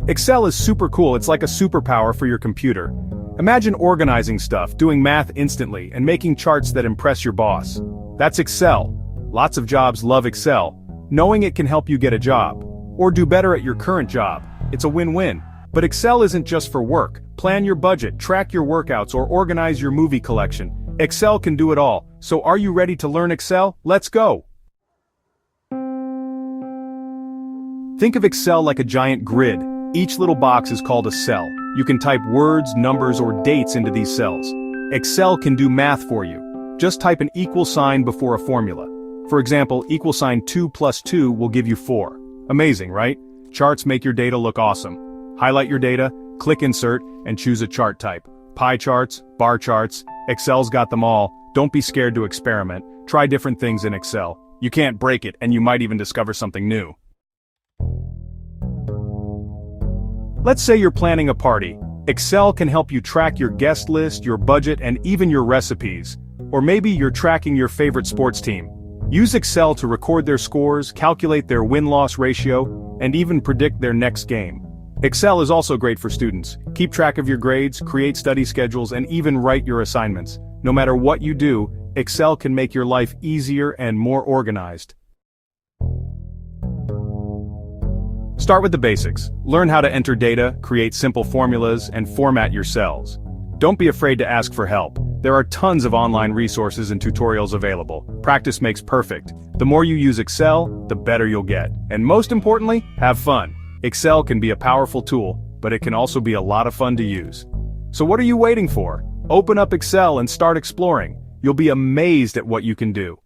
Excel is super cool, it's like a superpower for your computer. Imagine organizing stuff, doing math instantly, and making charts that impress your boss. That's Excel. Lots of jobs love Excel. Knowing it can help you get a job. Or do better at your current job. It's a win-win. But Excel isn't just for work. Plan your budget, track your workouts, or organize your movie collection. Excel can do it all. So are you ready to learn Excel? Let's go! Think of Excel like a giant grid. Each little box is called a cell. You can type words, numbers, or dates into these cells. Excel can do math for you. Just type an equal sign before a formula. For example, equal sign 2 plus 2 will give you 4. Amazing, right? Charts make your data look awesome. Highlight your data, click Insert, and choose a chart type. Pie charts, bar charts, Excel's got them all. Don't be scared to experiment. Try different things in Excel. You can't break it, and you might even discover something new. Let's say you're planning a party. Excel can help you track your guest list, your budget, and even your recipes. Or maybe you're tracking your favorite sports team. Use Excel to record their scores, calculate their win-loss ratio, and even predict their next game. Excel is also great for students. Keep track of your grades, create study schedules, and even write your assignments. No matter what you do, Excel can make your life easier and more organized. Start with the basics. Learn how to enter data, create simple formulas, and format your cells. Don't be afraid to ask for help. There are tons of online resources and tutorials available. Practice makes perfect. The more you use Excel, the better you'll get. And most importantly, have fun. Excel can be a powerful tool, but it can also be a lot of fun to use. So what are you waiting for? Open up Excel and start exploring. You'll be amazed at what you can do.